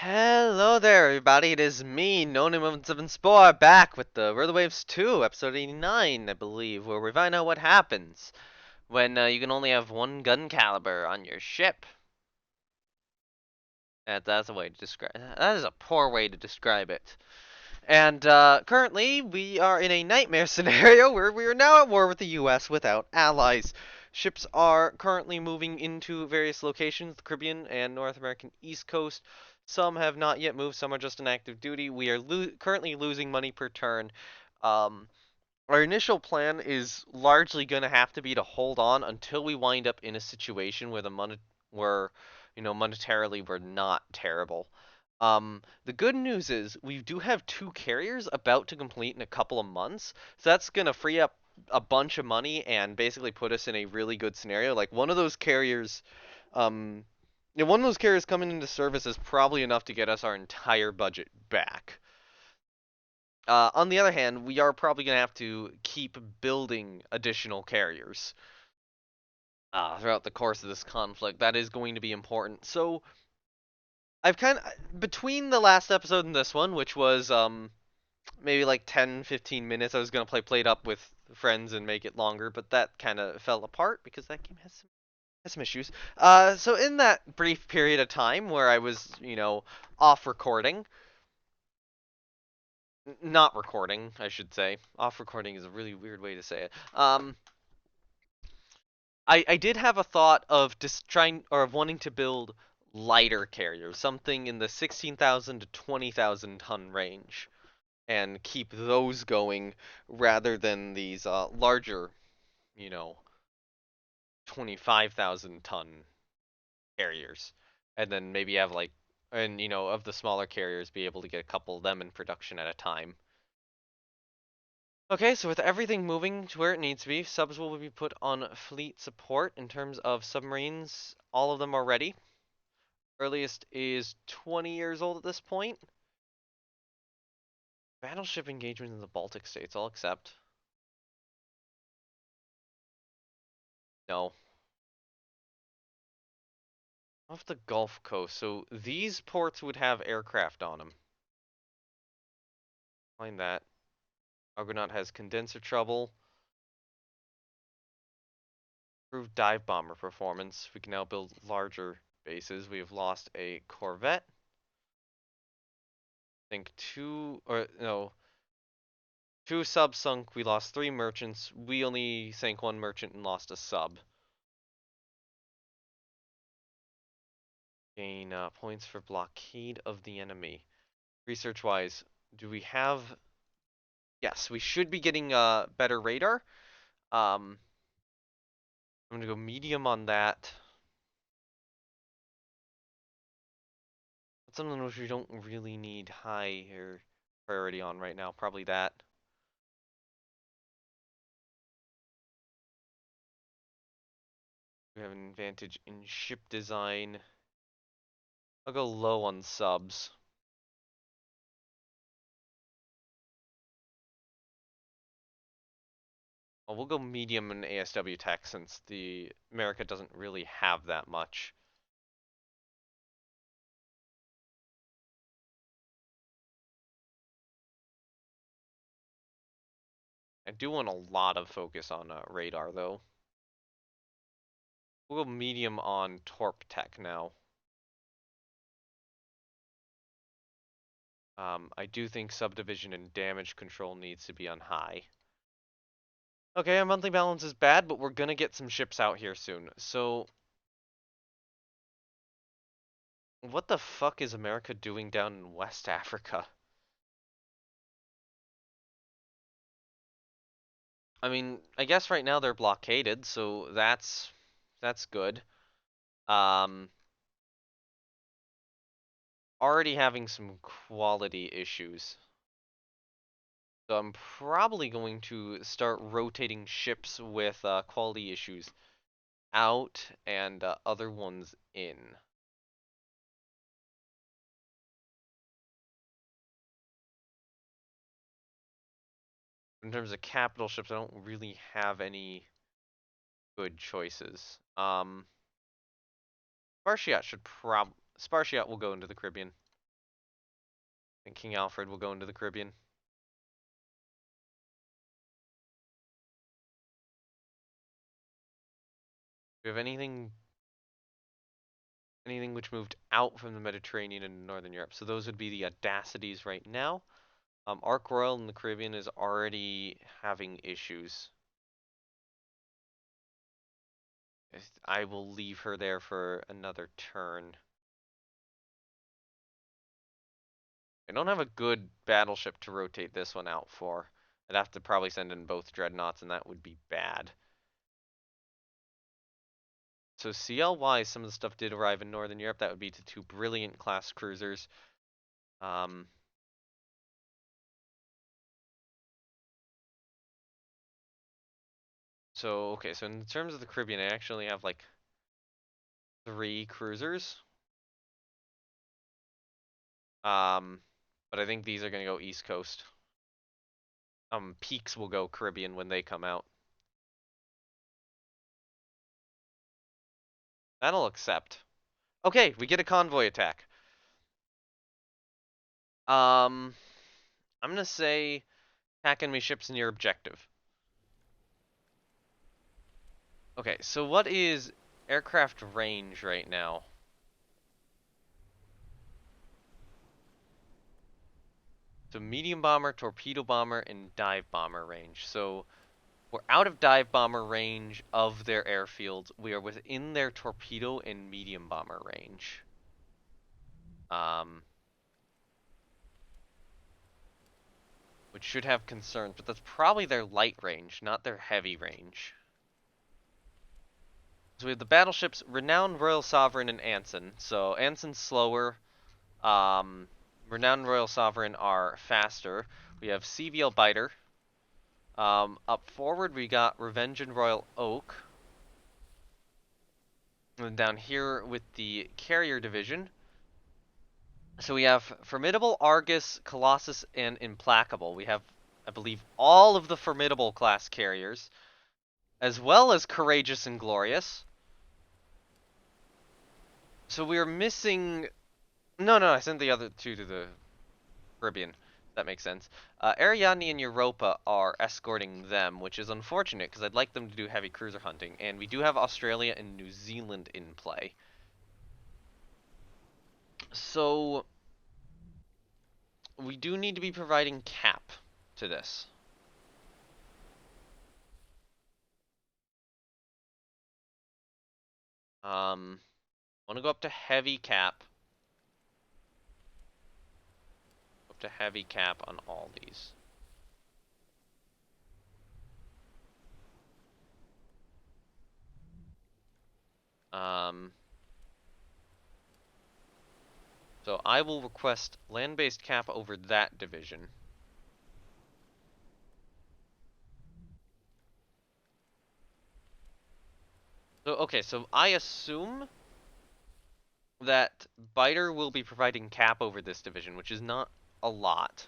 Hello there, everybody. It is me, No Name of Seven Spore, back with the Roller Waves 2, episode 89, I believe, where we find out what happens when you can only have one gun caliber on your ship. That's a way to describe. That is a poor way to describe it. And currently, we are in a nightmare scenario where we are now at war with the U.S. without allies. Ships are currently moving into various locations, the Caribbean and North American East Coast. Some have not yet moved, some are just in active duty. We are currently losing money per turn. Um, our initial plan is largely going to have to be to hold on until we wind up in a situation where where, monetarily we're not terrible. The good news is we do have two carriers about to complete in a couple of months, so that's gonna free up a bunch of money and basically put us in a really good scenario. Like one of those carriers, um, one of those carriers coming into service is probably enough to get us our entire budget back. On the other hand, we are probably gonna have to keep building additional carriers throughout the course of this conflict. That is going to be important. So I've kind of between the last episode and this one, which was maybe like 10, 15 minutes. I was going to play Played Up with friends and make it longer, but that kind of fell apart because that game has some issues. So in that brief period of time where I was, off recording, not recording, I should say. Off recording is a really weird way to say it. I did have a thought of just trying or of wanting to build lighter carriers, something in the 16,000 to 20,000 ton range, and keep those going rather than these larger, you know, 25,000 ton carriers. And then maybe have like, and of the smaller carriers, be able to get a couple of them in production at a time. Okay, so with everything moving to where it needs to be, subs will be put on fleet support in terms of submarines. All of them are ready. Earliest is 20 years old at this point. Battleship engagement in the Baltic states, I'll accept. No. Off the Gulf Coast, so these ports would have aircraft on them. Find that. Argonaut has condenser trouble. Improved dive bomber performance. We can now build larger bases. We have lost a corvette. I think two, or no, two subs sunk. We lost three merchants. We only sank one merchant and lost a sub. Gain points for blockade of the enemy. Research-wise, do we have... Yes, we should be getting better radar. I'm gonna go medium on that. That's something which we don't really need high or priority on right now. Probably that. We have an advantage in ship design. I'll go low on subs. Well, we'll go medium in ASW tech since the America doesn't really have that much. I do want a lot of focus on radar though. We'll go medium on torp tech now. I do think subdivision and damage control needs to be on high. Okay, our monthly balance is bad, but we're gonna get some ships out here soon. So, what the fuck is America doing down in West Africa? I mean, I guess right now they're blockaded, so that's good. Um, Already having some quality issues. So I'm probably going to start rotating ships with quality issues out and other ones in. In terms of capital ships, I don't really have any good choices. Spartiate should Spartiate will go into the Caribbean. And King Alfred will go into the Caribbean. Do we have anything which moved out from the Mediterranean and Northern Europe? So those would be the Audacities right now. Ark Royal in the Caribbean is already having issues. I will leave her there for another turn. I don't have a good battleship to rotate this one out for. I'd have to probably send in both dreadnoughts, and that would be bad. So CL-wise, some of the stuff did arrive in Northern Europe. That would be to 2 Brilliant class cruisers. Okay, so in terms of the Caribbean, I actually have like 3 cruisers. But I think these are gonna go East Coast. Peaks will go Caribbean when they come out. That'll accept. Okay, we get a convoy attack. I'm gonna say attack enemy ships near objective. Okay, so what is aircraft range right now? So medium bomber, torpedo bomber, and dive bomber range. So we're out of dive bomber range of their airfields. We are within their torpedo and medium bomber range. Which should have concerns, but that's probably their light range, not their heavy range. So we have the battleships Renowned Royal Sovereign and Anson. So Anson's slower. Renowned Royal Sovereign are faster. We have CVL Biter. Up forward we got Revenge and Royal Oak. And then down here with the Carrier Division. So we have Formidable, Argus, Colossus, and Implacable. We have, I believe, all of the Formidable class carriers, as well as Courageous and Glorious. So we are missing... No, I sent the other 2 to the Caribbean. That makes sense. Ariadne and Europa are escorting them, which is unfortunate because I'd like them to do heavy cruiser hunting. And we do have Australia and New Zealand in play. So we do need to be providing cap to this. Want to go up to heavy cap. Up to heavy cap on all these. So I will request land-based cap over that division. So, okay, so I assume that Biter will be providing cap over this division, which is not a lot.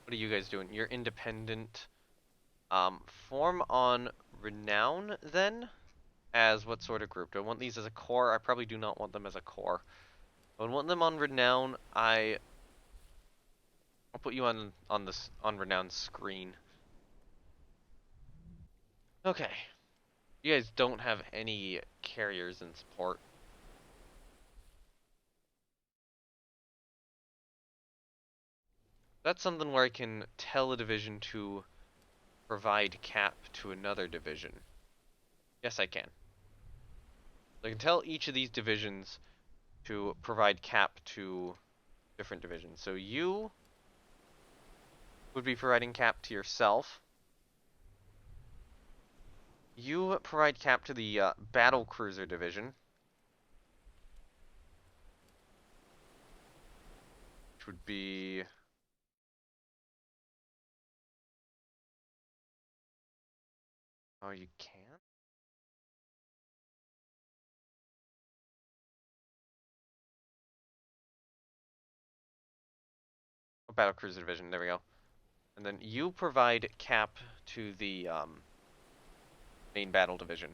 What are you guys doing? You're independent. Form on Renown, then? As what sort of group? Do I want these as a core? I probably do not want them as a core. I want them on Renown. I'll put you on Renown's screen. Okay. You guys don't have any carriers in support. That's something where I can tell a division to provide cap to another division. Yes, I can. I can tell each of these divisions to provide cap to different divisions. So you would be providing cap to yourself. You provide cap to the battle cruiser division, which would be... Oh, you can't? Oh, battle cruiser division, there we go. And then you provide cap to the main battle division.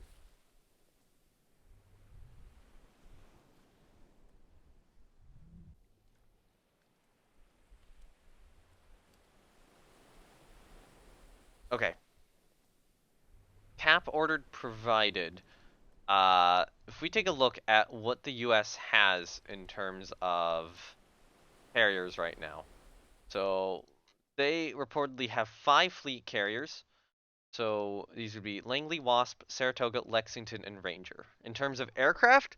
Okay. Cap ordered provided. If we take a look at what the U.S. has in terms of carriers right now, so they reportedly have 5 fleet carriers. So these would be Langley, Wasp, Saratoga, Lexington, and Ranger. In terms of aircraft,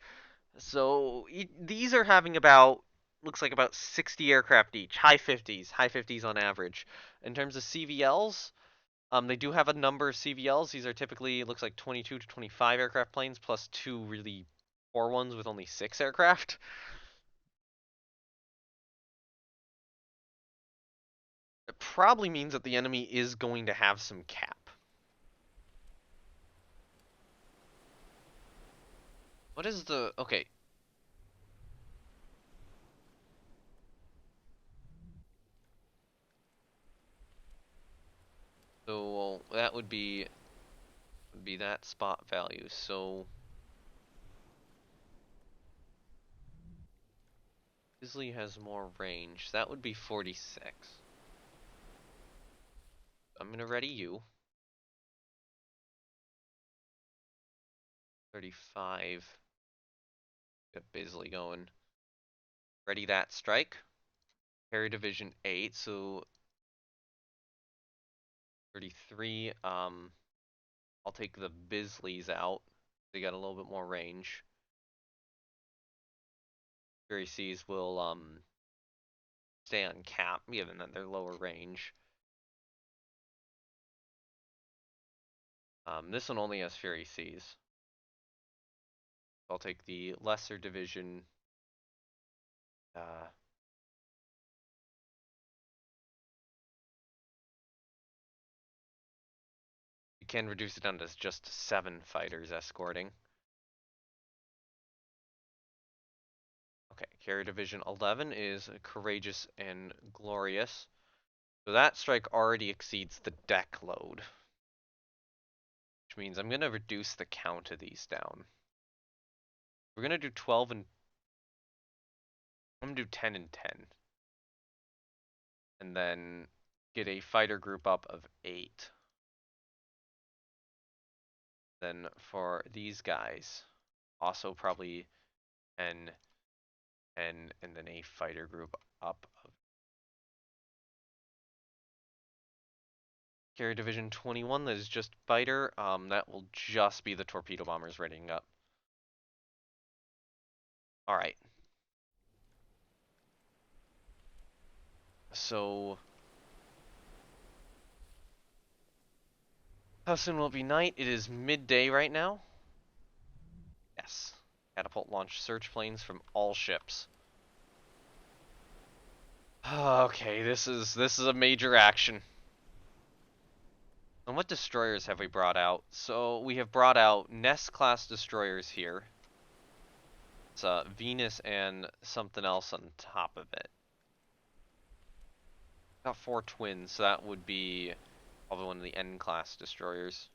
so these are having about looks like about 60 aircraft each, high 50s on average. In terms of CVLs, they do have a number of CVLs. These are typically looks like 22 to 25 aircraft planes plus 2 really poor ones with only 6 aircraft. It probably means that the enemy is going to have some cap. What is the okay? So that would be that spot value. So Isley has more range. That would be 46. I'm gonna ready you. 35. Got Bisley going. Ready that strike. Carry division 8, so 33. I'll take the Bisleys out. They got a little bit more range. Fury Seas will stay on cap, given that they're lower range. This one only has Fury Seas. I'll take the lesser division. You can reduce it down to just 7 fighters escorting. Okay, Carrier Division 11 is Courageous and Glorious. So that strike already exceeds the deck load. Which means I'm going to reduce the count of these down. We're going to do 12 and... I'm going to do 10 and 10. And then get a fighter group up of 8. Then for these guys, also probably 10, 10, and then a fighter group up of Carrier Division 21 that is just fighter. That will just be the torpedo bombers readying up. Alright. So how soon will it be night? It is midday right now. Yes. Catapult launch search planes from all ships. Okay, this is a major action. And what destroyers have we brought out? So we have brought out Nest class destroyers here. It's Venus and something else on top of it. Got 4 twins, so that would be probably one of the N class destroyers.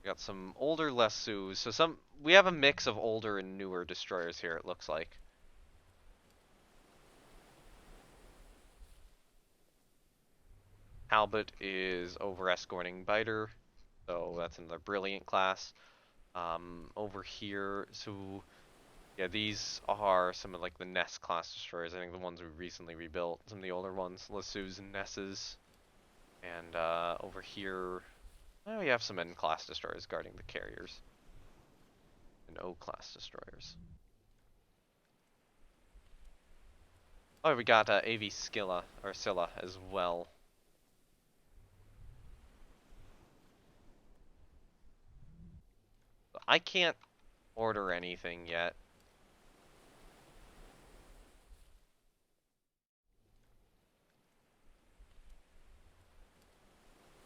We got some older Lassus, so we have a mix of older and newer destroyers here, it looks like. Talbot is over escorting Biter, so that's another brilliant class. Over here, so yeah, these are some of like the Nest class destroyers. I think the ones we recently rebuilt, some of the older ones, Lassus and Nesses. And over here, well, we have some N class destroyers guarding the carriers, and O class destroyers. Oh, we got AV Scylla or Scylla as well. I can't order anything yet.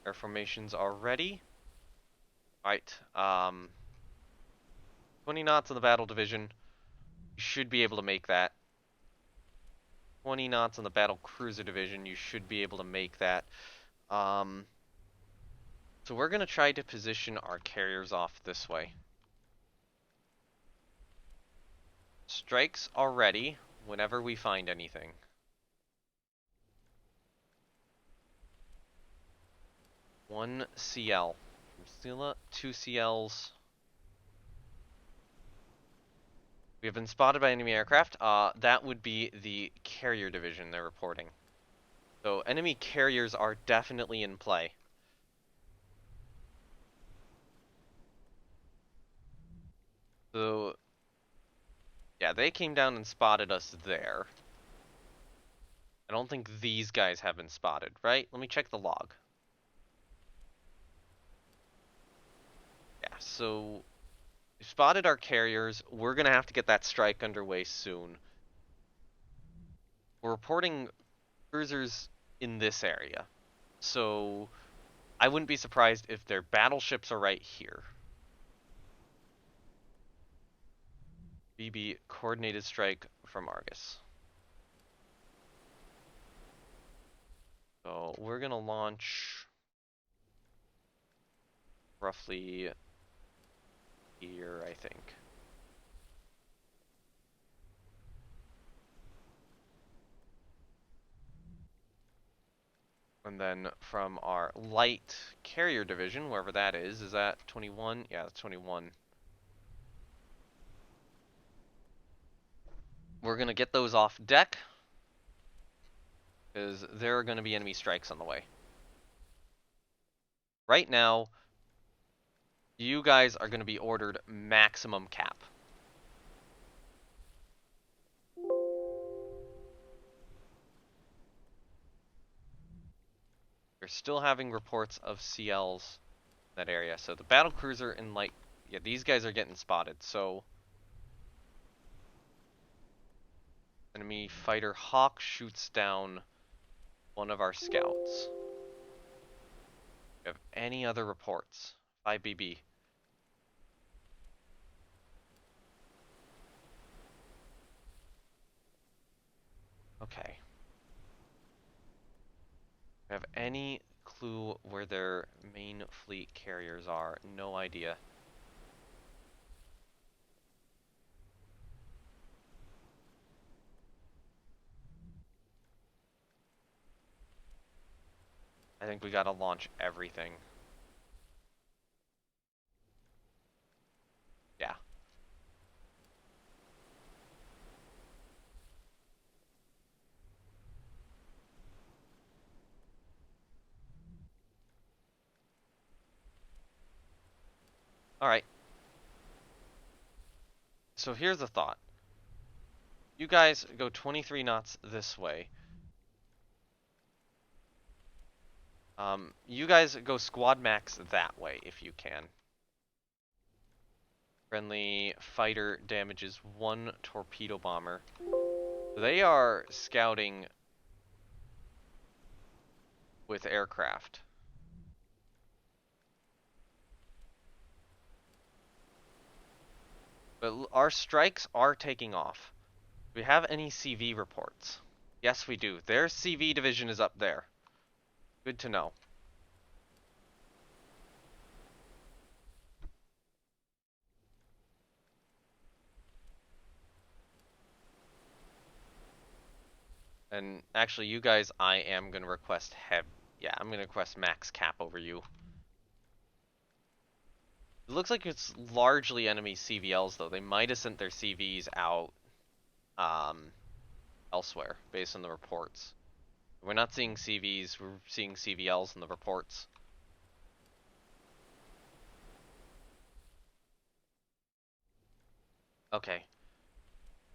Air formations are ready. Alright, 20 knots on the battle division. You should be able to make that. 20 knots on the battle cruiser division. You should be able to make that. So we're going to try to position our carriers off this way. Strikes are ready whenever we find anything. 20 knots on the battle division. You should be able to make that. 20 knots on the battle cruiser division. You should be able to make that. So we're going to try to position our carriers off this way. Strikes are ready whenever we find anything. 20 knots on the battle cruiser division. You should be able to make that. 20 knots on the battle cruiser division. You should be able to make that. 1 CL from Scylla, 2 CLs. We have been spotted by enemy aircraft. That would be the carrier division they're reporting. So enemy carriers are definitely in play. So, yeah, they came down and spotted us there. I don't think these guys have been spotted, right? Let me check the log. Yeah, so we spotted our carriers. We're gonna have to get that strike underway soon. We're reporting cruisers in this area. So I wouldn't be surprised if their battleships are right here. BB coordinated strike from Argus. So we're gonna launch roughly here, I think. And then from our light carrier division, wherever that is that 21? Yeah, that's 21. We're gonna get those off deck, because there are gonna be enemy strikes on the way. Right now, you guys are gonna be ordered maximum cap. We're still having reports of CLs in that area. So the battle cruiser and light, yeah, these guys are getting spotted. So enemy fighter Hawk shoots down one of our scouts. Do you have any other reports? 5BB. Okay. Do you have any clue where their main fleet carriers are? No idea. I think we gotta launch everything. Yeah. Alright. So here's the thought. You guys go 23 knots this way. You guys go squad max that way if you can. Friendly fighter damages 1 torpedo bomber. They are scouting with aircraft. But our strikes are taking off. Do we have any CV reports? Yes, we do. Their CV division is up there. Good to know. And actually, you guys, I am going to request yeah, I'm going to request max cap over you. It looks like it's largely enemy CVLs, though. They might have sent their CVs out elsewhere, based on the reports. We're not seeing CVs, we're seeing CVLs in the reports. Okay.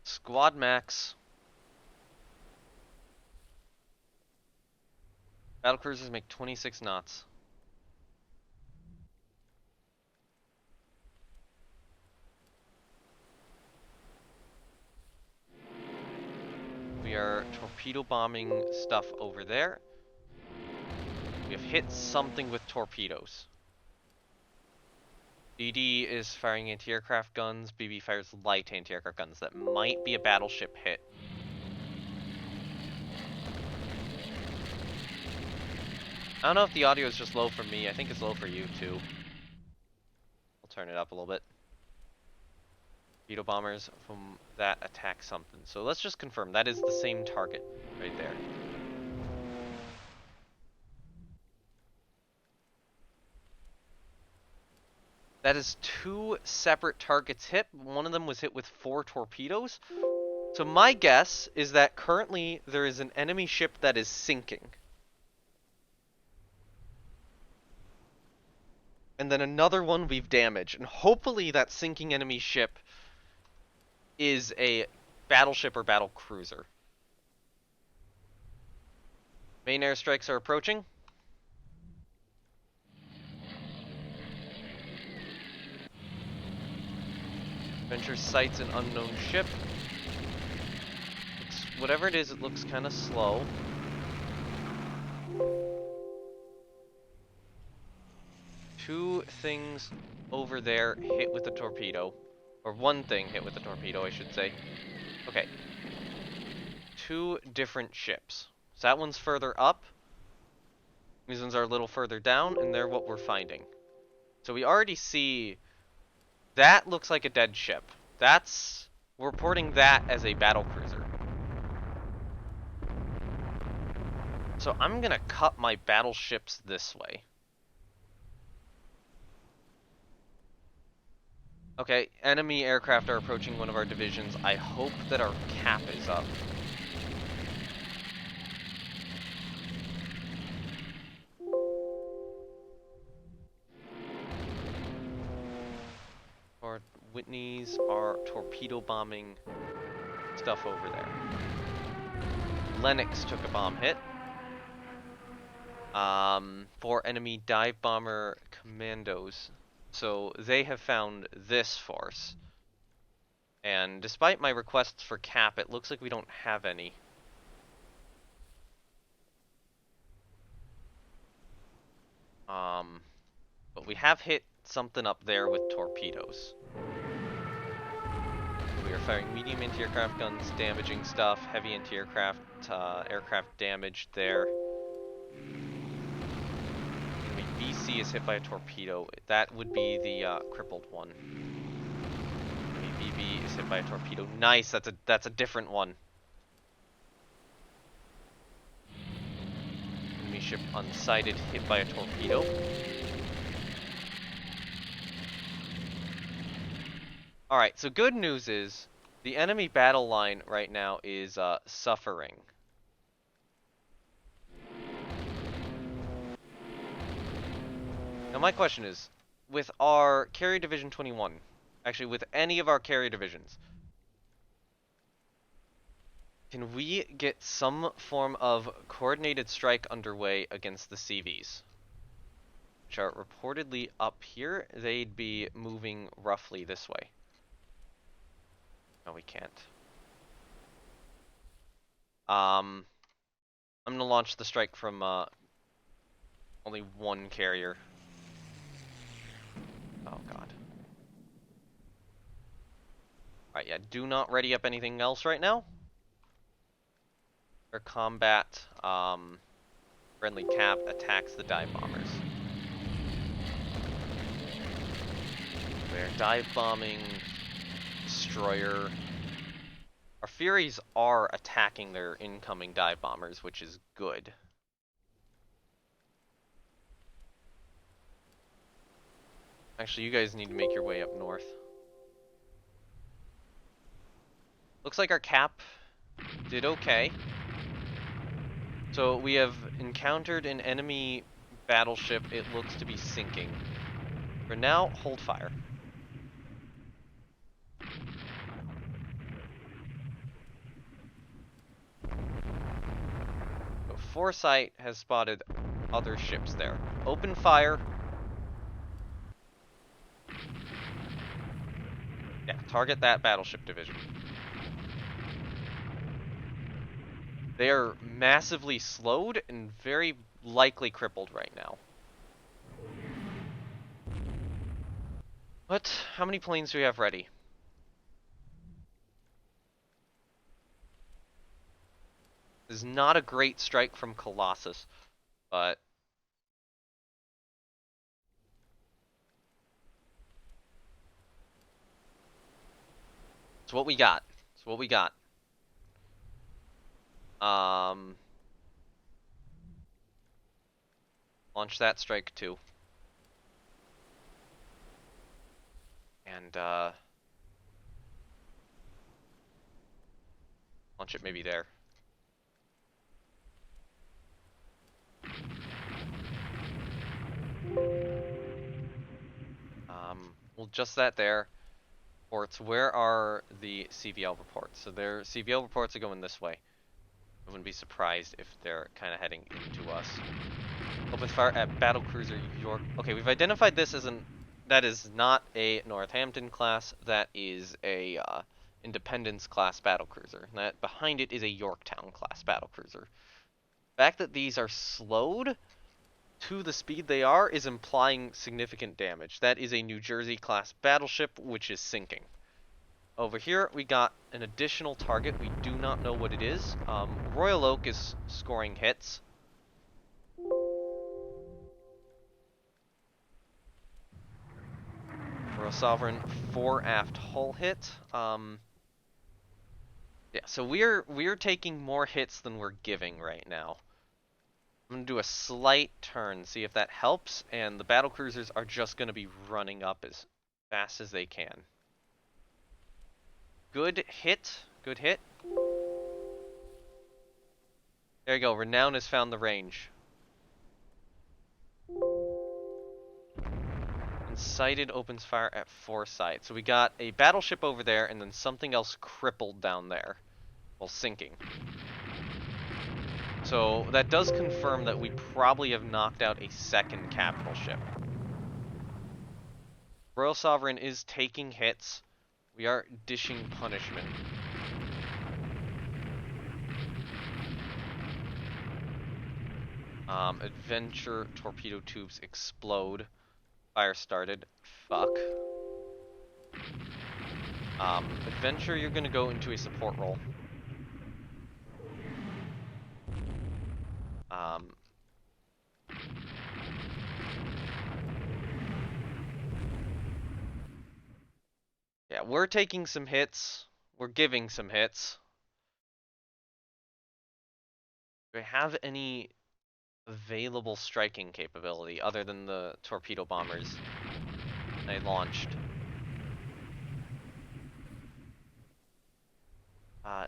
Squad max. Battlecruisers make 26 knots. We are torpedo bombing stuff over there. We have hit something with torpedoes. DD is firing anti-aircraft guns. BB fires light anti-aircraft guns. That might be a battleship hit. I don't know if the audio is just low for me. I think it's low for you too. I'll turn it up a little bit. Torpedo bombers from that attack something. So let's just confirm that is the same target. Right there. That is 2 separate targets hit. One of them was hit with 4 torpedoes. So my guess is that currently there is an enemy ship that is sinking. And then another one we've damaged. And hopefully that sinking enemy ship is a battleship or battle cruiser. Main airstrikes are approaching. Venture sights an unknown ship. Whatever it is, it looks kind of slow. Two things over there hit with a torpedo. Or one thing hit with a torpedo, I should say. Okay. 2 different ships. So that one's further up. These ones are a little further down, and they're what we're finding. So we already see... That looks like a dead ship. We're reporting that as a battle cruiser. So I'm gonna cut my battleships this way. Okay, enemy aircraft are approaching one of our divisions. I hope that our cap is up. Our Whitneys are torpedo bombing stuff over there. Lennox took a bomb hit. 4 enemy dive bomber commandos. So they have found this force. And despite my requests for cap, it looks like we don't have any. But we have hit something up there with torpedoes. We are firing medium anti-aircraft guns, damaging stuff, heavy anti-aircraft, aircraft damaged there. Enemy BC is hit by a torpedo. That would be the crippled one. Enemy BB is hit by a torpedo. Nice, that's a different one. Enemy ship unsighted, hit by a torpedo. Alright, so good news is, the enemy battle line right now is suffering. Now my question is, with our Carrier Division 21, actually with any of our carrier divisions, can we get some form of coordinated strike underway against the CVs? Which are reportedly up here. They'd be moving roughly this way. No, we can't. I'm gonna launch the strike from only one carrier. Oh god. Alright, yeah, do not ready up anything else right now. Or combat, friendly cap attacks the dive bombers. We're dive bombing, destroyer. Our Furies are attacking their incoming dive bombers, which is good. Actually, you guys need to make your way up north. Looks like our cap did okay. So we have encountered an enemy battleship. It looks to be sinking. For now, hold fire. So Foresight has spotted other ships there. Open fire. Yeah, target that battleship division. They are massively slowed and very likely crippled right now. What? How many planes do we have ready? This is not a great strike from Colossus, but... it's what we got. It's what we got. Launch that strike too. And, launch it maybe there. We'll adjust that there. Reports, where are the CVL reports? So their CVL reports are going this way. I wouldn't be surprised if they're kind of heading into us. Open fire at battlecruiser York. Okay, we've identified this as that is not a Northampton class. That is a Independence class battlecruiser. That behind it is a Yorktown class battlecruiser. The fact that these are slowed to the speed they are is implying significant damage. That is a New Jersey class battleship which is sinking. Over here, we got an additional target. We do not know what it is. Royal Oak is scoring hits. Royal Sovereign, 4 aft hull hit. Yeah, so we're taking more hits than we're giving right now. I'm gonna do a slight turn, see if that helps, and the battlecruisers are just gonna be running up as fast as they can. Good hit. Good hit. There you go. Renown has found the range. And sighted opens fire at foresight. So we got a battleship over there and then something else crippled down there while sinking. So that does confirm that we probably have knocked out a second capital ship. Royal Sovereign is taking hits. We are dishing punishment. Adventure torpedo tubes explode. Fire started. Fuck. Adventure, you're gonna go into a support role. Yeah, we're taking some hits. We're giving some hits. Do we have any available striking capability other than the torpedo bombers I launched?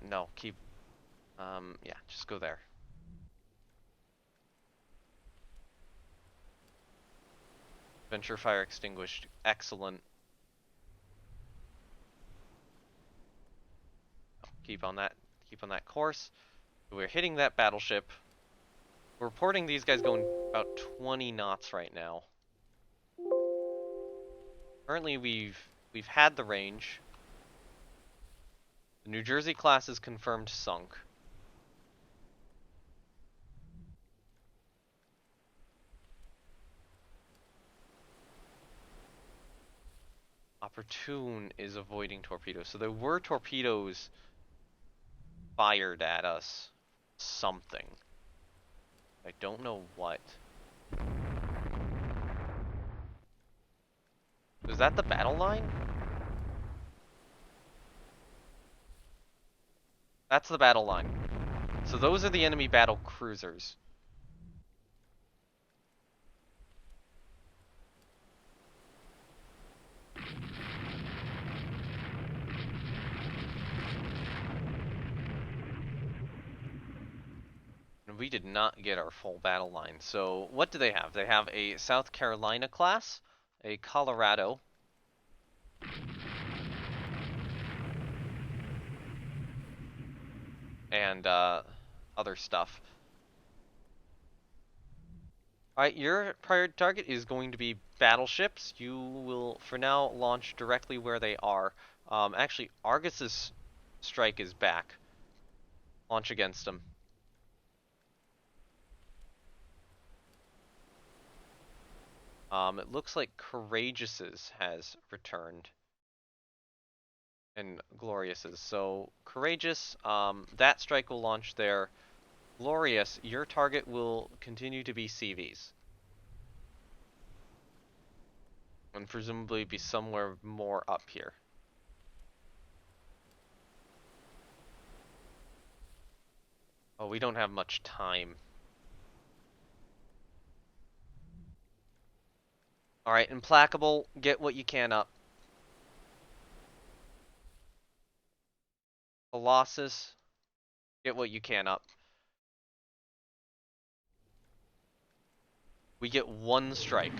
No, keep, yeah, just go there. Venture fire extinguished, excellent. Keep on that course. We're hitting that battleship. We're reporting these guys going about 20 knots right now. Currently, we've had the range. The New Jersey class is confirmed sunk. Opportune is avoiding torpedoes. So there were torpedoes fired at us. Something. I don't know what. Is that the battle line? That's the battle line. So those are the enemy battle cruisers. And we did not get our full battle line. So what do they have? They have a South Carolina class, a Colorado, and other stuff. Alright, your prior target is going to be battleships. You will, for now, launch directly where they are. Actually, Argus's strike is back. Launch against them. It looks like Courageous's has returned. And Glorious's. So, Courageous, that strike will launch there. Glorious, your target will continue to be CVs. And presumably be somewhere more up here. Oh, we don't have much time. Alright, Implacable, get what you can up. Colossus, get what you can up. We get one strike.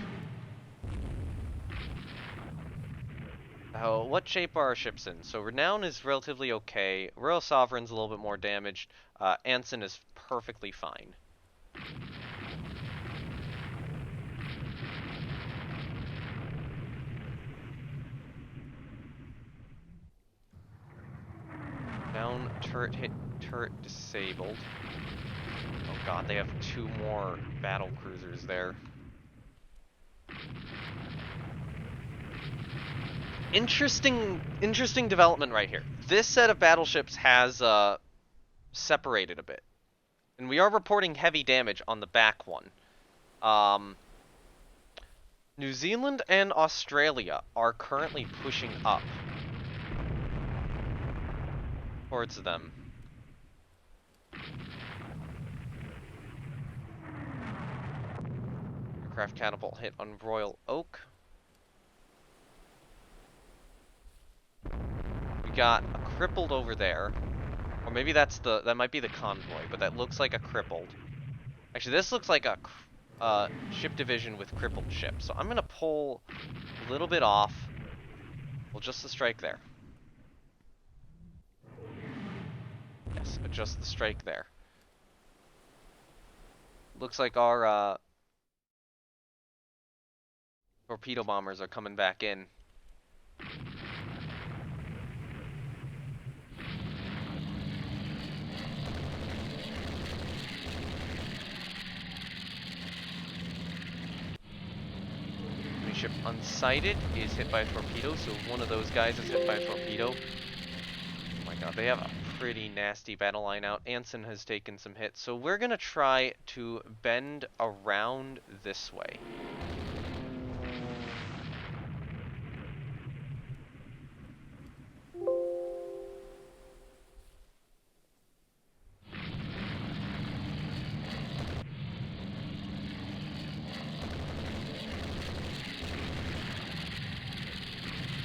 What shape are our ships in? So Renown is relatively okay. Royal Sovereign's a little bit more damaged. Anson is perfectly fine. Down, turret hit, turret disabled. Oh god, they have 2 more battle cruisers there. Interesting development right here. This set of battleships has separated a bit. And we are reporting heavy damage on the back one. New Zealand and Australia are currently pushing up towards them. Aircraft catapult hit on Royal Oak. We got a crippled over there. Or maybe that might be the convoy, but that looks like a crippled. Actually, this looks like a ship division with crippled ships. So I'm gonna pull a little bit off. We'll just the strike there. Yes, adjust the strike there. Looks like our torpedo bombers are coming back in. Enemy ship unsighted is hit by a torpedo, so one of those guys is hit by a torpedo. Oh my god, they have a pretty nasty battle line out. Anson has taken some hits, so we're gonna try to bend around this way.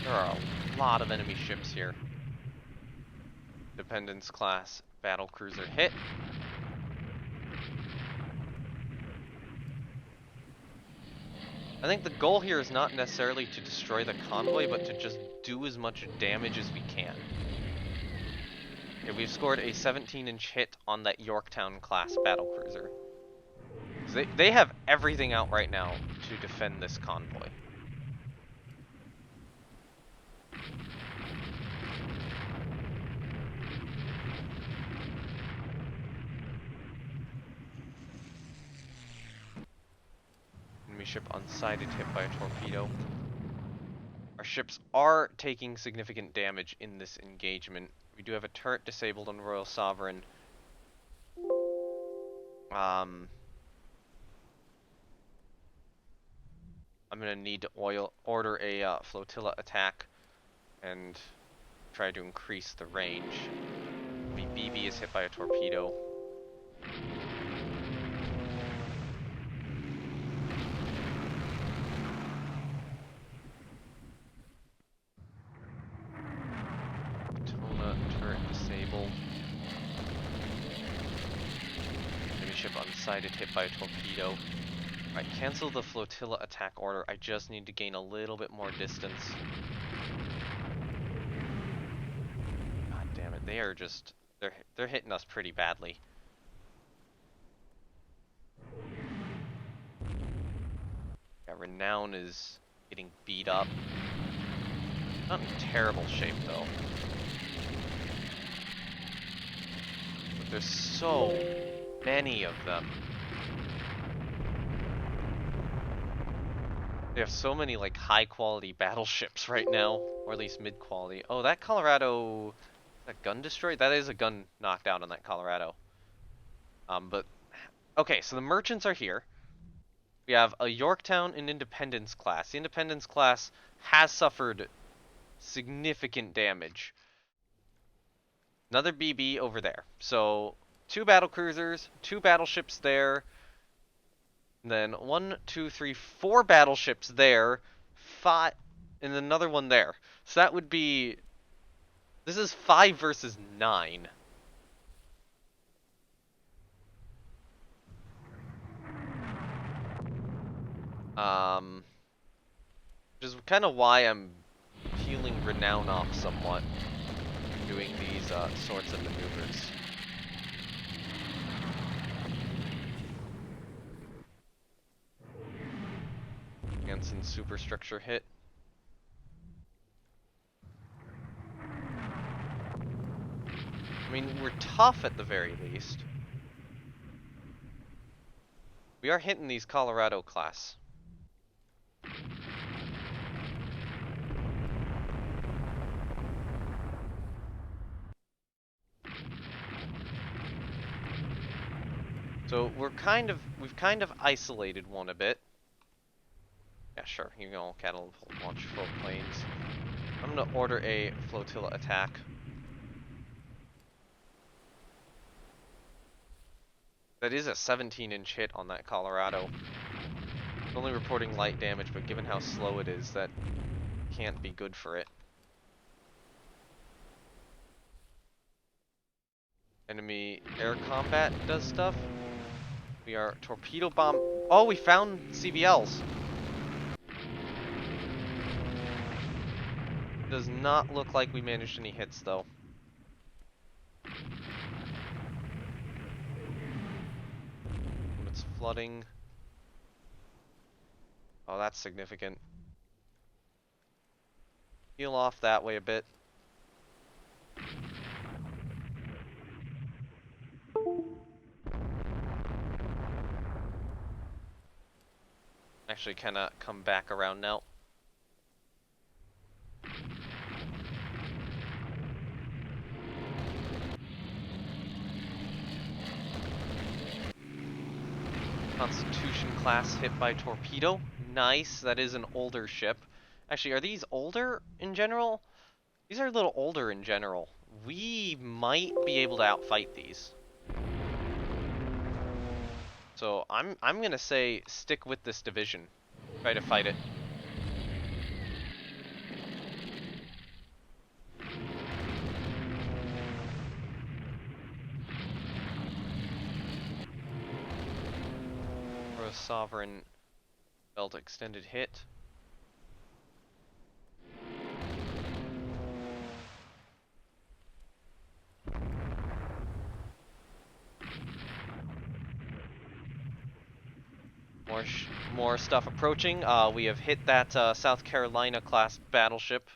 There are a lot of enemy ships here. Independence class battle cruiser hit. I think the goal here is not necessarily to destroy the convoy, but to just do as much damage as we can. Okay, we've scored a 17-inch hit on that Yorktown class battle cruiser. They have everything out right now to defend this convoy. Enemy ship unsighted, hit by a torpedo. Our ships are taking significant damage in this engagement. We do have a turret disabled on Royal Sovereign. I'm gonna need to order a flotilla attack and try to increase the range. The BB is hit by a torpedo. Tona turret disabled. Enemy ship unsighted, hit by a torpedo. Alright, cancel the flotilla attack order. I just need to gain a little bit more distance. God damn it, they are just... They're hitting us pretty badly. Yeah, Renown is getting beat up. Not in terrible shape, though. But there's so many of them. They have so many, like, high-quality battleships right now. Or at least mid-quality. Oh, that Colorado... That gun destroyed? That is a gun knocked out on that Colorado. But... Okay, so the merchants are here. We have a Yorktown and Independence class. The Independence class has suffered significant damage. Another BB over there. So, 2 battlecruisers, 2 battleships there. And then 1, 2, 3, 4 battleships there. 5, and another one there. So that would be... This is 5 versus 9. Which is kind of why I'm peeling renown off somewhat, doing these sorts of maneuvers. Hansen superstructure hit. I mean, we're tough at the very least. We are hitting these Colorado class. So we've kind of isolated one a bit. Yeah, sure. You know, cattle launch full planes. I'm gonna order a flotilla attack. That is a 17-inch hit on that Colorado. It's only reporting light damage, but given how slow it is, that can't be good for it. Enemy air combat does stuff. We are torpedo bomb. Oh, we found CBLs. Does not look like we managed any hits, though. It's flooding. Oh, that's significant. Heal off that way a bit. Actually, kind of come back around now. Constitution class hit by torpedo. Nice. That is an older ship. Actually, are these older in general? These are a little older in general. We might be able to outfight these. So I'm gonna say stick with this division. Try to fight it. For a sovereign belt extended hit. More stuff approaching. We have hit that South Carolina class battleship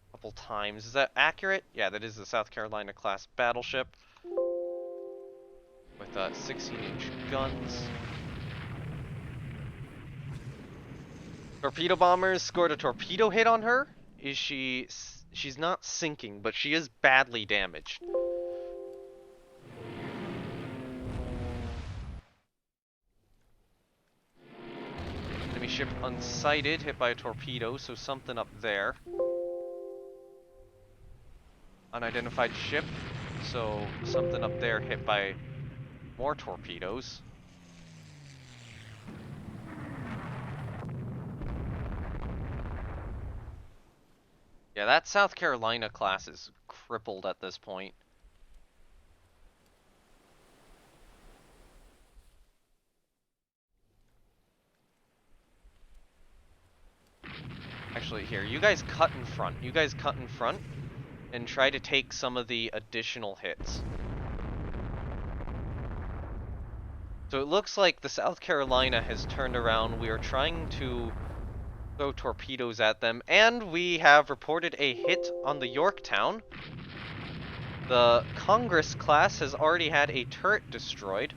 a couple times. Is that accurate? Yeah, that is the South Carolina class battleship with 16-inch guns. Torpedo bombers scored a torpedo hit on her. Is she? She's not sinking, but she is badly damaged. Enemy ship unsighted, hit by a torpedo, so something up there. Unidentified ship, so something up there hit by more torpedoes. Yeah, that South Carolina class is crippled at this point. Actually, here, you guys cut in front. You guys cut in front and try to take some of the additional hits. So it looks like the South Carolina has turned around. We are trying to throw torpedoes at them, and we have reported a hit on the Yorktown. The Congress class has already had a turret destroyed.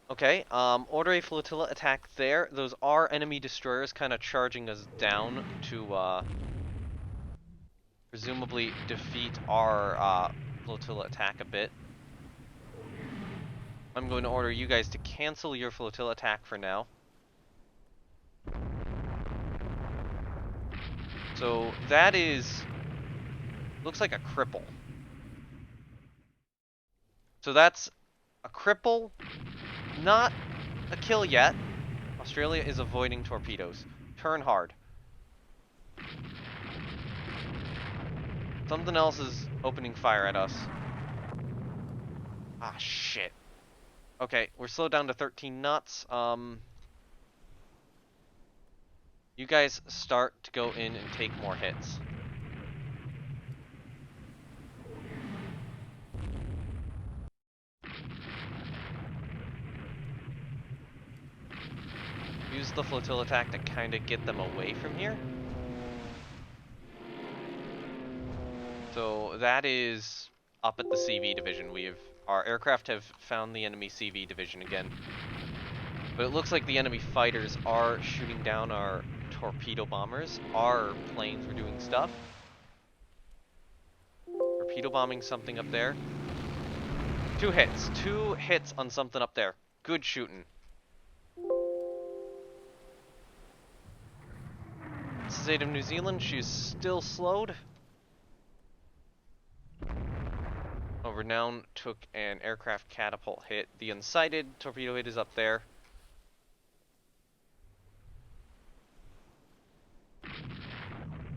Okay, order a flotilla attack there. Those are enemy destroyers kind of charging us down to, presumably defeat our, flotilla attack a bit. I'm going to order you guys to cancel your flotilla attack for now. So, that is... looks like a cripple. So that's a cripple, not a kill yet. A Australia is avoiding torpedoes. Turn hard. Something else is opening fire at us. Ah, shit. Okay, we're slowed down to 13 knots. You guys start to go in and take more hits. Use the flotilla attack to kind of get them away from here. So that is up at the CV division. Our aircraft have found the enemy CV division again. But it looks like the enemy fighters are shooting down our torpedo bombers. Our planes were doing stuff. Torpedo bombing something up there. 2 hits. 2 hits on something up there. Good shooting. State of New Zealand, she's still slowed. Oh, Renown took an aircraft catapult hit. The unsighted torpedo hit is up there.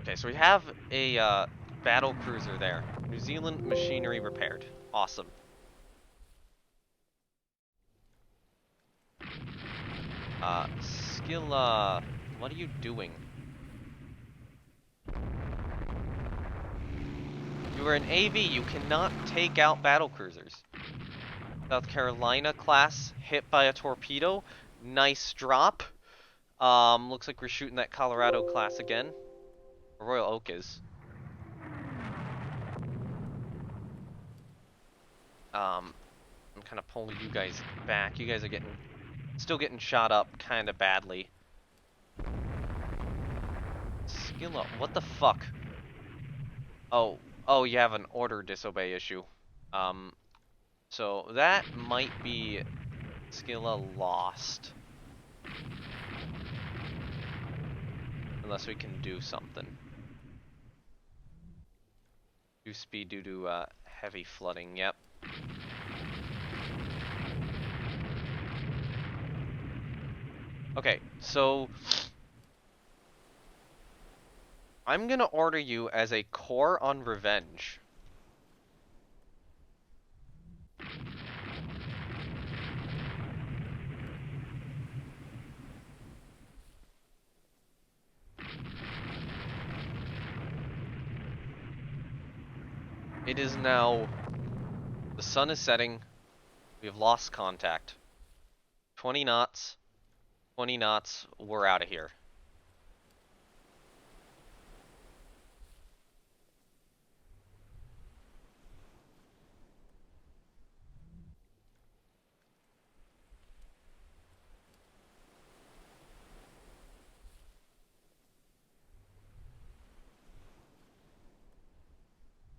Okay, so we have a battle cruiser there. New Zealand machinery repaired. Awesome. Skilla, what are you doing? You are an AV, you cannot take out battle cruisers. South Carolina class hit by a torpedo. Nice drop. Looks like we're shooting that Colorado class again. Royal Oak is. I'm kind of pulling you guys back. You guys are still getting shot up kind of badly. Skilla, what the fuck? Oh, you have an order disobey issue. So that might be Skilla lost. Unless we can do something. Do speed due to heavy flooding, yep. Okay, so I'm gonna order you as a corps on revenge. It is now, the sun is setting, we have lost contact. 20 knots, we're out of here.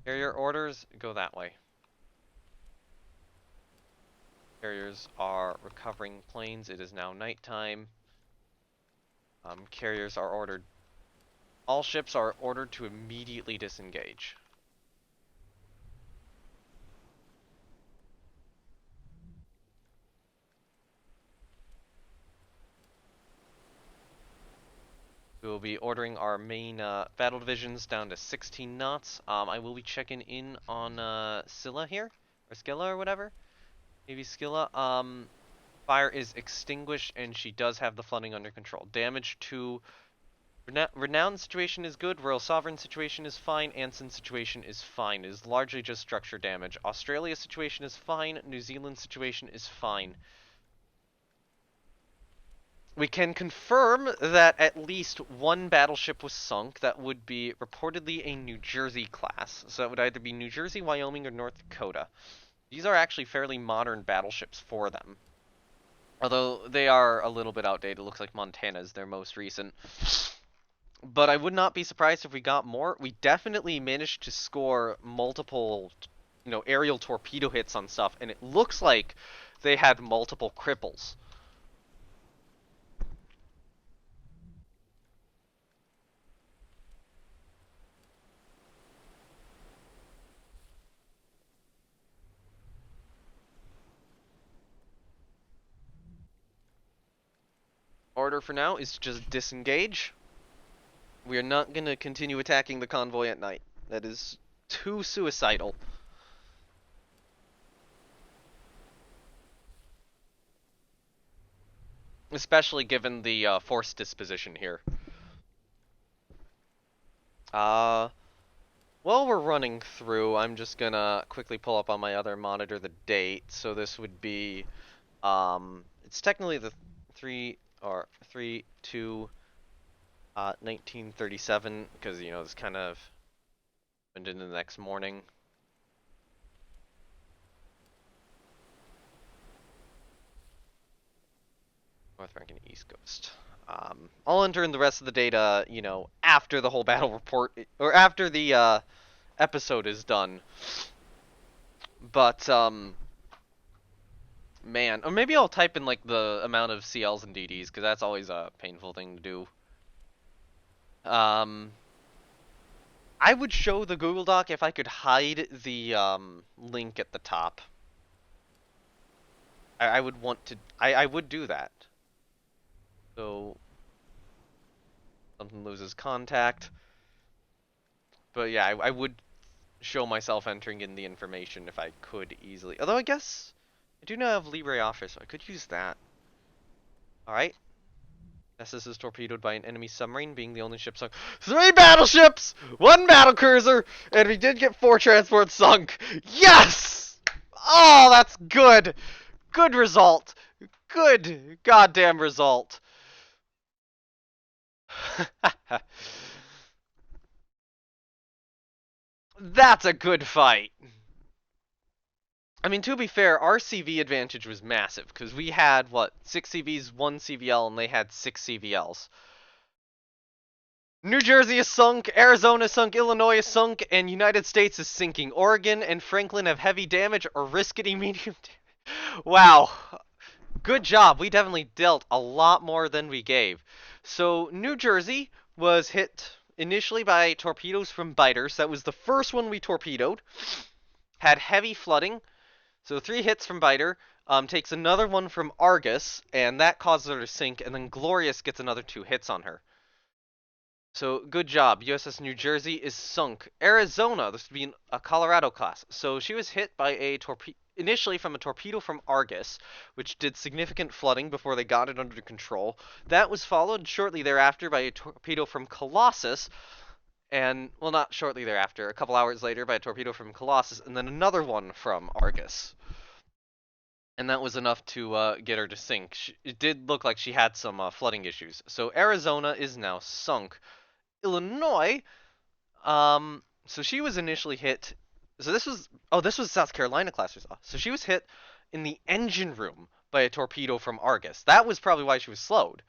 Carrier orders, go that way. Carriers are recovering planes, it is now nighttime. Carriers are ordered. All ships are ordered to immediately disengage. We will be ordering our main battle divisions down to 16 knots. I will be checking in on Scylla here, or Scylla or whatever. Maybe Scylla. Fire is extinguished and she does have the flooding under control. Damage to Renowned situation is good, Royal Sovereign situation is fine, Anson situation is fine. It is largely just structure damage. Australia situation is fine, New Zealand situation is fine. We can confirm that at least one battleship was sunk. That would be reportedly a New Jersey class. So it would either be New Jersey, Wyoming, or North Dakota. These are actually fairly modern battleships for them. Although they are a little bit outdated. It looks like Montana is their most recent. But I would not be surprised if we got more. We definitely managed to score multiple, aerial torpedo hits on stuff. And it looks like they had multiple cripples. Order for now is just disengage. We are not going to continue attacking the convoy at night. That is too suicidal. Especially given the force disposition here. While we're running through, I'm just gonna quickly pull up on my other monitor the date. So this would be, it's technically the 1937, because, you know, this kind of went into the next morning. North Rankin East Coast. I'll enter in the rest of the data, you know, after the whole battle report, or after the, episode is done. But, man, or maybe I'll type in, like, the amount of CLs and DDs, because that's always a painful thing to do. I would show the Google Doc if I could hide the, link at the top. I would want to, I would do that. So, something loses contact. But yeah, I would show myself entering in the information if I could easily. Although I guess I do now have LibreOffice, so I could use that. Alright. SS is torpedoed by an enemy submarine, being the only ship sunk. 3 battleships! 1 battlecruiser! And we did get 4 transports sunk! Yes! Oh, that's good! Good result! Good goddamn result! That's a good fight! I mean, to be fair, our CV advantage was massive, because we had, what, 6 CVs, 1 CVL, and they had 6 CVLs. New Jersey is sunk, Arizona is sunk, Illinois is sunk, and United States is sinking. Oregon and Franklin have heavy damage or riskety medium damage. Wow. Good job. We definitely dealt a lot more than we gave. So, New Jersey was hit initially by torpedoes from biters. That was the first one we torpedoed. Had heavy flooding. So 3 hits from Biter, takes another one from Argus, and that causes her to sink, and then Glorious gets another 2 hits on her. So good job. USS New Jersey is sunk. Arizona, this would be a Colorado class. So she was hit by a initially from a torpedo from Argus, which did significant flooding before they got it under control. That was followed shortly thereafter by a torpedo from Colossus, and, well, not shortly thereafter, a couple hours later by a torpedo from Colossus, and then another one from Argus. And that was enough to get her to sink. It did look like she had some flooding issues. So Arizona is now sunk. Illinois, so she was initially hit. So this was South Carolina class we saw. So she was hit in the engine room by a torpedo from Argus. That was probably why she was slowed.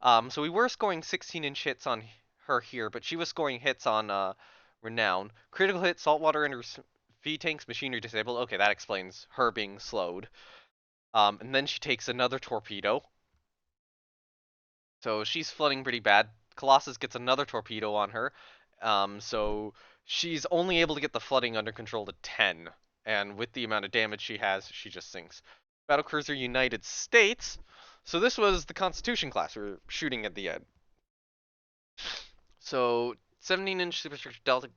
So we were scoring 16-inch hits on her here, but she was scoring hits on Renown. Critical hit, saltwater, and her V-tanks, machinery disabled. Okay, that explains her being slowed. And then she takes another torpedo. So she's flooding pretty bad. Colossus gets another torpedo on her. So she's only able to get the flooding under control to 10. And with the amount of damage she has, she just sinks. Battlecruiser United States. So this was the Constitution class we were shooting at the end. So 17-inch superstructure delta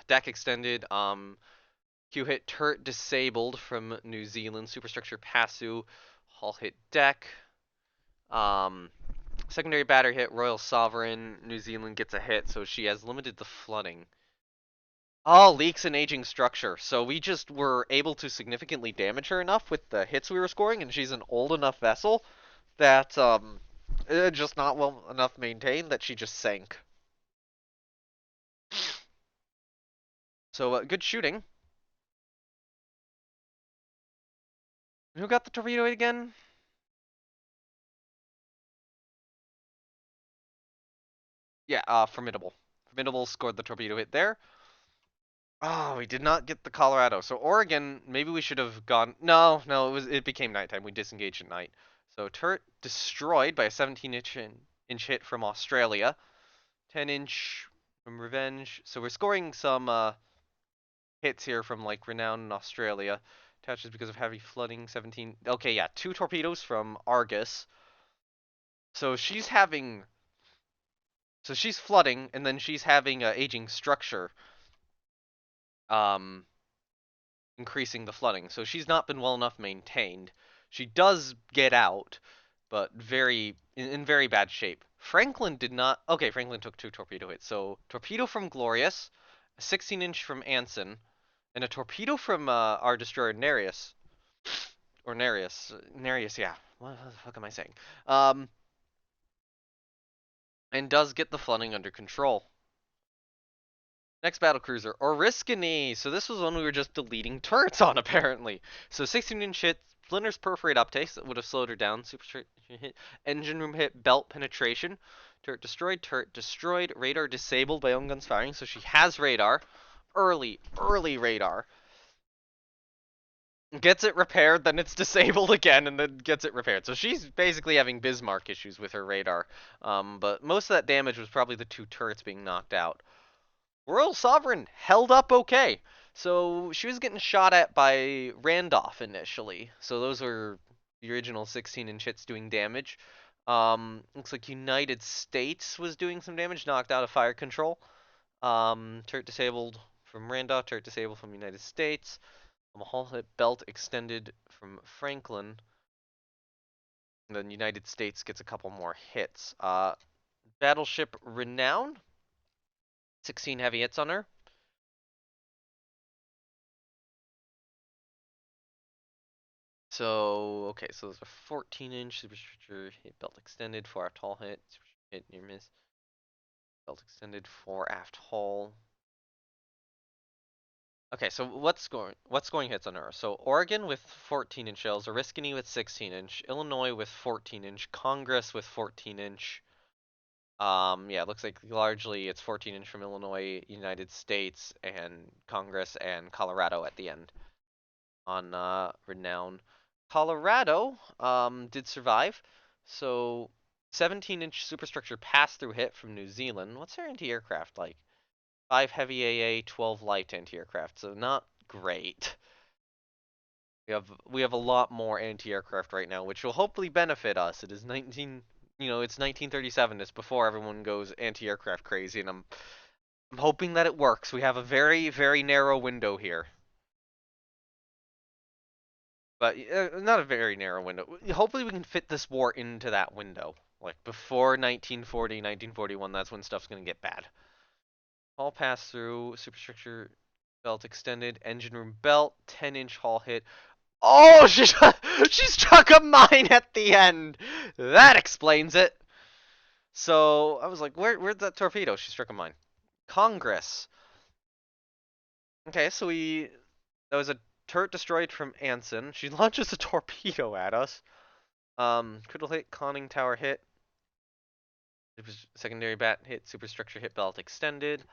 deck extended. Q hit turret disabled from New Zealand. Superstructure Passu. Hull hit deck. Secondary batter hit Royal Sovereign. New Zealand gets a hit, so she has limited the flooding. Oh, leaks and aging structure. So we just were able to significantly damage her enough with the hits we were scoring, and she's an old enough vessel that just not well enough maintained that she just sank. So good shooting. Who got the torpedo again? Yeah, Formidable. Formidable scored the torpedo hit there. Oh, we did not get the Colorado. So Oregon, maybe we should have gone. No, it became nighttime. We disengaged at night. So turret destroyed by a 17-inch hit from Australia. 10-inch from Revenge. So we're scoring some hits here from like Renown in Australia. Attaches because of heavy flooding. 17. Okay, yeah, 2 torpedoes from Argus. So she's having, so she's flooding, and then she's having a aging structure, um, increasing the flooding. So she's not been well enough maintained. She does get out, but in very bad shape. Franklin did not. Okay, Franklin took 2 torpedo hits. So torpedo from Glorious, a 16-inch from Anson, and a torpedo from our destroyer Nereus. Or Nereus. Nereus, yeah. What the fuck am I saying? Um, and does get the flooding under control. Next battlecruiser, Oriskany. So this was one we were just deleting turrets on, apparently. So 16-inch hit, splinters perforate uptakes that would have slowed her down. Super hit, engine room hit, belt penetration. Turret destroyed, radar disabled by own guns firing. So she has radar, early radar. Gets it repaired, then it's disabled again, and then gets it repaired. So she's basically having Bismarck issues with her radar. But most of that damage was probably the 2 turrets being knocked out. Royal Sovereign held up okay. So she was getting shot at by Randolph initially. So those were the original 16-inch hits doing damage. Looks like United States was doing some damage, knocked out of fire control. Turret disabled from Randolph, turret disabled from United States. Hull hit belt extended from Franklin. And then United States gets a couple more hits. Battleship Renown, 16 heavy hits on her. So, okay, so there's a 14-inch superstructure hit belt extended, 4 aft hull hit, hit near miss, belt extended, 4 aft hull. Okay, so what's going hits on her? So Oregon with 14-inch shells, Oriskany with 16-inch, Illinois with 14-inch, Congress with 14-inch. Yeah, it looks like largely it's 14-inch from Illinois, United States, and Congress, and Colorado at the end on Renown. Colorado did survive. So 17-inch superstructure pass-through hit from New Zealand. What's their anti-aircraft like? 5 heavy AA, 12 light anti-aircraft. So not great. We have a lot more anti-aircraft right now, which will hopefully benefit us. It is 1937. It's before everyone goes anti-aircraft crazy, and I'm hoping that it works. We have a very, very narrow window here. But not a very narrow window. Hopefully we can fit this war into that window. Like before 1940, 1941, that's when stuff's going to get bad. Hull pass through, superstructure belt extended, engine room belt, 10-inch hull hit. Oh, she struck a mine at the end. That explains it. So I was like, where'd that torpedo? She struck a mine. Congress. Okay, so that was a turret destroyed from Anson. She launches a torpedo at us. Critical hit, conning tower hit. Secondary bat hit, superstructure hit, belt extended.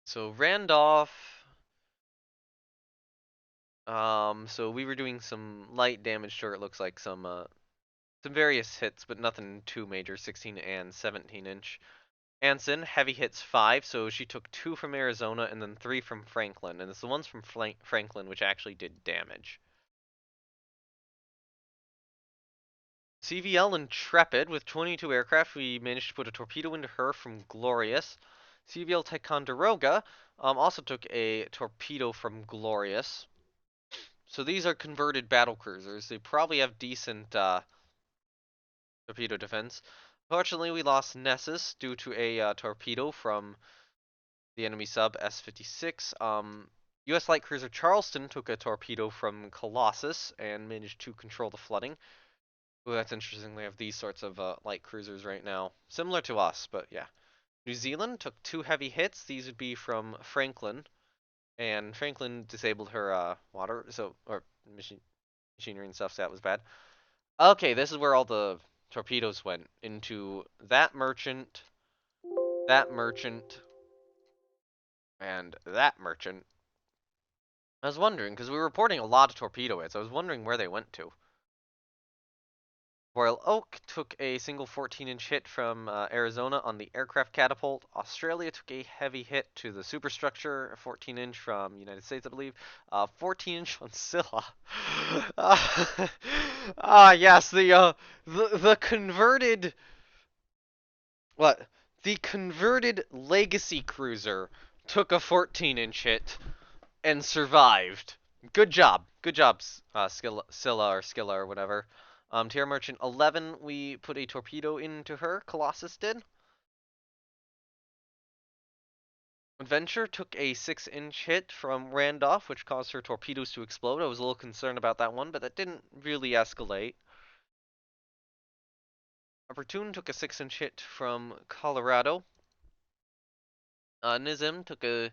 So Randolph. So we were doing some light damage to her. It looks like some various hits, but nothing too major. 16 and 17-inch. Anson, heavy hits 5, so she took 2 from Arizona and then 3 from Franklin, and it's the ones from Franklin which actually did damage. CVL Intrepid with 22 aircraft, we managed to put a torpedo into her from Glorious. CVL Ticonderoga also took a torpedo from Glorious. So these are converted battle cruisers. They probably have decent torpedo defense. Fortunately, we lost Nessus due to a torpedo from the enemy sub S-56. U.S. light cruiser Charleston took a torpedo from Colossus and managed to control the flooding. Ooh, that's interesting. They have these sorts of light cruisers right now. Similar to us, but yeah. New Zealand took 2 heavy hits. These would be from Franklin. And Franklin disabled her water, or machinery and stuff, so that was bad. Okay, this is where all the torpedoes went. Into that merchant, and that merchant. I was wondering, because we were reporting a lot of torpedo hits. I was wondering where they went to. Royal Oak took a single 14-inch hit from Arizona on the aircraft catapult. Australia took a heavy hit to the superstructure, a 14-inch from United States, I believe. 14-inch on Scylla. Yes, the converted what? The converted Legacy cruiser took a 14-inch hit and survived. Good job. Good job, Scylla or whatever. Tier Merchant 11, we put a torpedo into her. Colossus did. Adventure took a 6-inch hit from Randolph, which caused her torpedoes to explode. I was a little concerned about that one, but that didn't really escalate. Opportune took a 6-inch hit from Colorado. Nizam took it's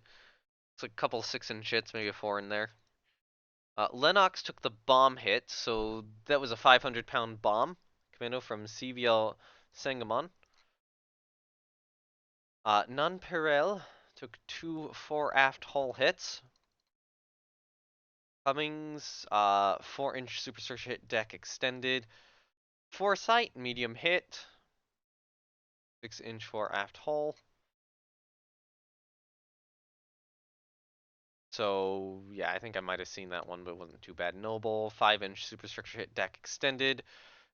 a couple 6-inch hits, maybe a 4 in there. Lennox took the bomb hit, so that was a 500-pound bomb. Commando from CVL Sangamon. Nonpareil took 2 fore-aft hull hits. Cummings, 4-inch superstructure hit deck extended. Foresight, medium hit. 6-inch fore-aft hull. So, yeah, I think I might have seen that one, but it wasn't too bad. Noble, 5-inch superstructure hit deck extended.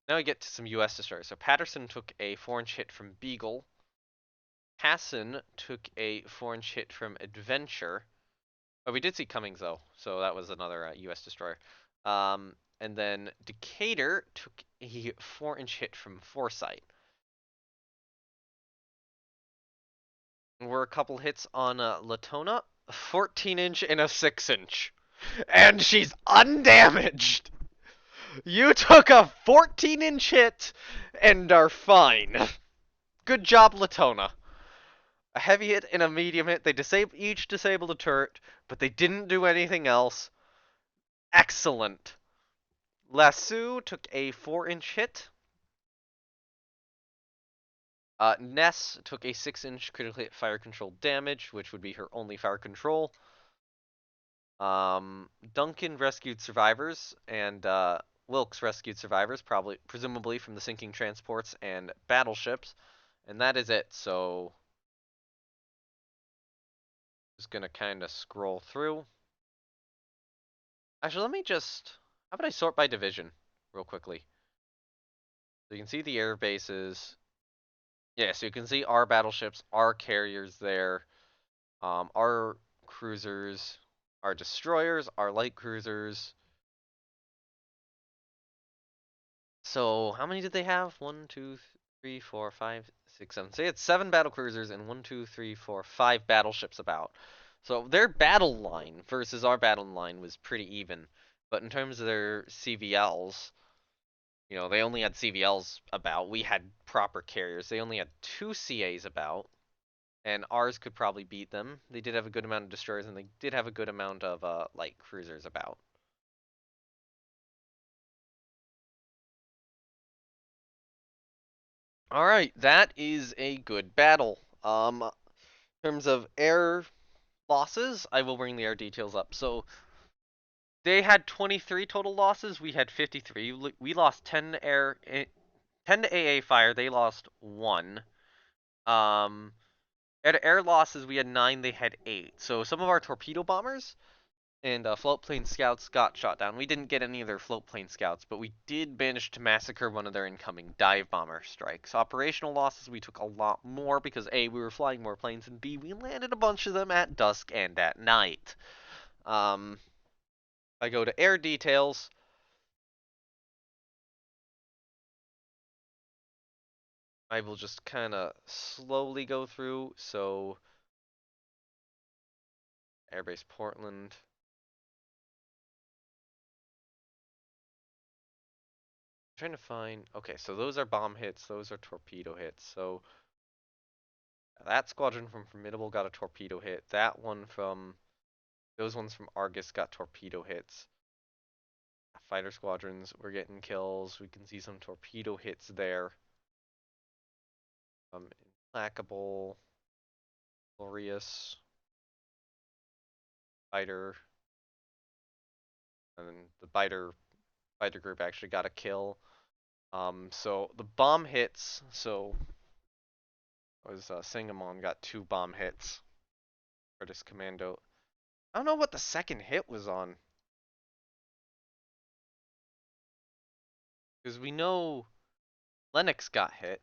Now we get to some US destroyers. So Patterson took a 4-inch hit from Beagle. Hassan took a 4-inch hit from Adventure. Oh, we did see Cummings, though, so that was another US destroyer. And then Decatur took a 4-inch hit from Foresight. Were a couple hits on Latona, 14-inch and a 6-inch. And she's undamaged! You took a 14-inch hit and are fine. Good job, Latona. A heavy hit and a medium hit. They each disabled a turret, but they didn't do anything else. Excellent. Lasso took a 4-inch hit. Ness took a 6-inch critical hit fire control damage, which would be her only fire control. Duncan rescued survivors, and Wilkes rescued survivors, presumably from the sinking transports and battleships. And that is it. So, just gonna kind of scroll through. Actually, let me just. How about I sort by division, real quickly? So you can see the air bases. Yeah, so you can see our battleships, our carriers there, our cruisers, our destroyers, our light cruisers. So how many did they have? 1, 2, 3, 4, 5, 6, 7. So they had 7 battle cruisers and 1, 2, 3, 4, 5 battleships about. So their battle line versus our battle line was pretty even. But in terms of their CVLs, they only had CVLs about. We had proper carriers. They only had 2 CAs about. And ours could probably beat them. They did have a good amount of destroyers, and they did have a good amount of light cruisers about. All right, that is a good battle. In terms of air losses, I will bring the air details up. So they had 23 total losses. We had 53. We lost 10 10 to AA fire. They lost 1. Um, at air losses, we had 9. They had 8. So some of our torpedo bombers and float plane scouts got shot down. We didn't get any of their float plane scouts, but we did manage to massacre one of their incoming dive bomber strikes. Operational losses, we took a lot more because A, we were flying more planes, and B, we landed a bunch of them at dusk and at night. I go to air details. I will just kind of slowly go through. So, Airbase Portland. I'm trying to find. Okay, so those are bomb hits. Those are torpedo hits. So that squadron from Formidable got a torpedo hit. That one from those ones from Argus got torpedo hits. Fighter squadrons were getting kills. We can see some torpedo hits there. Implacable, Glorious, Fighter, and then the fighter group actually got a kill. So the bomb hits. So was Sangamon got 2 bomb hits. Artist Commando. I don't know what the second hit was on. Because we know Lennox got hit.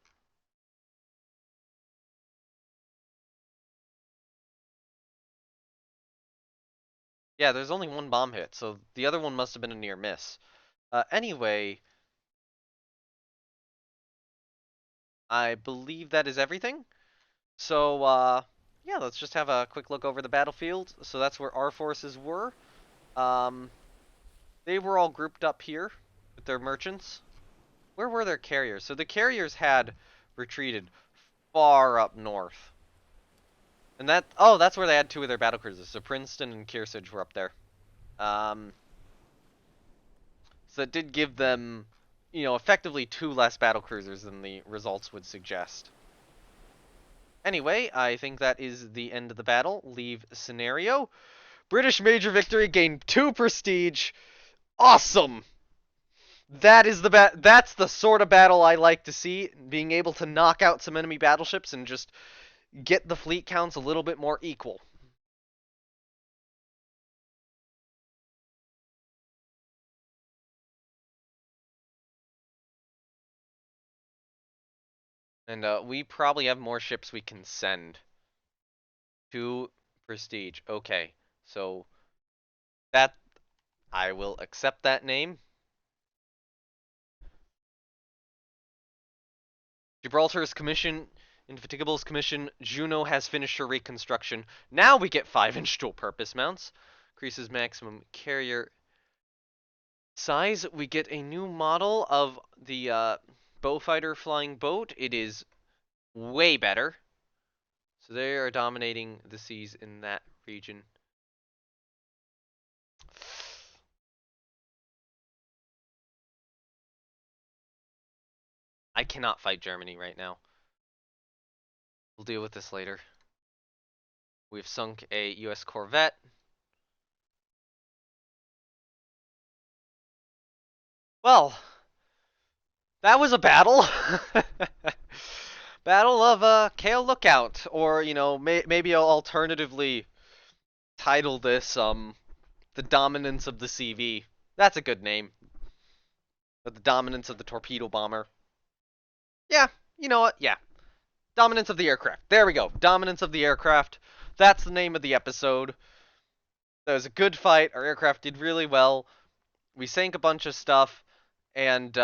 Yeah, there's only 1 bomb hit, so the other one must have been a near miss. Anyway, I believe that is everything. So, yeah, let's just have a quick look over the battlefield. So that's where our forces were. Um, they were all grouped up here with their merchants. Where were their carriers? So the carriers had retreated far up north. And that's where they had 2 of their battle cruisers. So Princeton and Kearsarge were up there. Um, so it did give them, effectively 2 less battle cruisers than the results would suggest. Anyway, I think that is the end of the battle. Leave scenario. British major victory, gained 2 prestige. Awesome! That's the sort of battle I like to see, being able to knock out some enemy battleships and just get the fleet counts a little bit more equal. And we probably have more ships we can send. 2 prestige. Okay. So that I will accept that name. Gibraltar's commission, Indefatigable's commission, Juno has finished her reconstruction. Now we get 5-inch dual-purpose mounts. Increases maximum carrier size. We get a new model of the Bowfighter flying boat. It is way better. So they are dominating the seas in that region. I cannot fight Germany right now. We'll deal with this later. We've sunk a US corvette. Well, that was a battle. Battle of Kale Lookout, or maybe I'll alternatively title this the dominance of the CV. That's a good name. But the dominance of the torpedo bomber. Yeah, you know what? Yeah, dominance of the aircraft. There we go. Dominance of the aircraft. That's the name of the episode. That was a good fight. Our aircraft did really well. We sank a bunch of stuff, and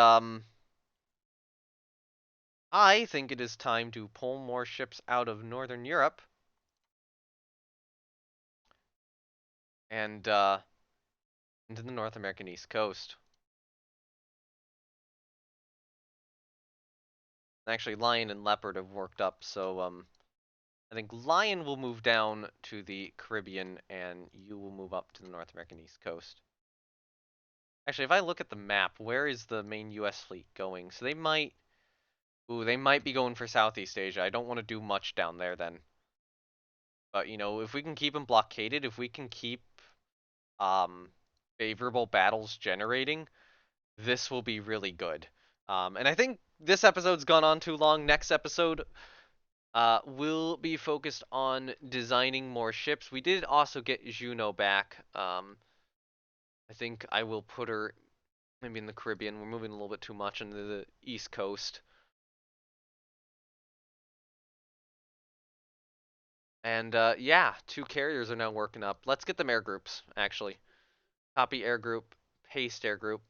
I think it is time to pull more ships out of Northern Europe and into the North American East Coast. Actually, Lion and Leopard have worked up, so I think Lion will move down to the Caribbean, and you will move up to the North American East Coast. Actually, if I look at the map, where is the main U.S. fleet going? So they might be going for Southeast Asia. I don't want to do much down there then. But, if we can keep them blockaded, if we can keep um, favorable battles generating, this will be really good. And I think this episode's gone on too long. Next episode will be focused on designing more ships. We did also get Juno back. I think I will put her maybe in the Caribbean. We're moving a little bit too much into the East Coast. And yeah, 2 carriers are now working up. Let's get them air groups, actually. Copy air group, paste air group.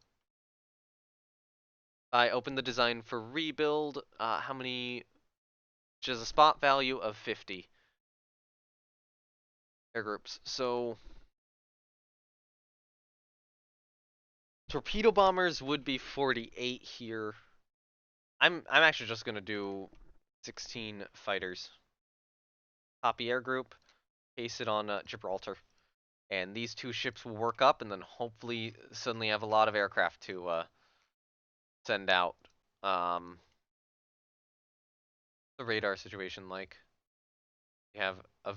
I opened the design for rebuild. How many? Which is a spot value of 50 air groups. So torpedo bombers would be 48 here. I'm actually just gonna do 16 fighters. Copy air group, paste it on Gibraltar, and these 2 ships will work up, and then hopefully suddenly have a lot of aircraft to send out. The radar situation like we have a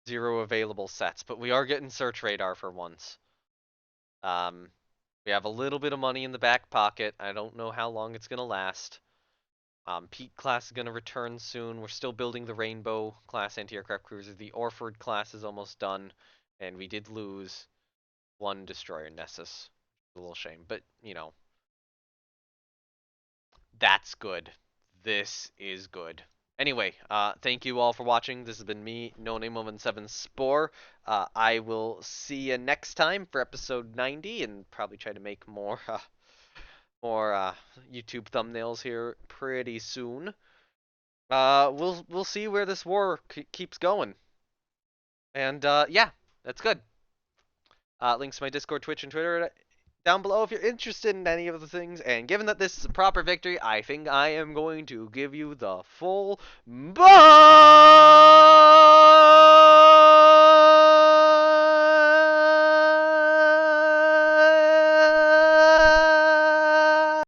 0 available sets, but we are getting search radar for once. We have a little bit of money in the back pocket. I don't know how long it's gonna last. Pete class is gonna return soon. We're still building the Rainbow class anti-aircraft cruiser. The Orford class is almost done, and we did lose one destroyer, Nessus. A little shame, but that's good. This is good. Anyway, thank you all for watching. This has been me, No Name 117 Spore. I will see you next time for episode 90, and probably try to make more YouTube thumbnails here pretty soon. We'll see where this war keeps going, and yeah, that's good. Links to my Discord, Twitch, and Twitter down below if you're interested in any of the things. And given that this is a proper victory, I think I am going to give you the full bye.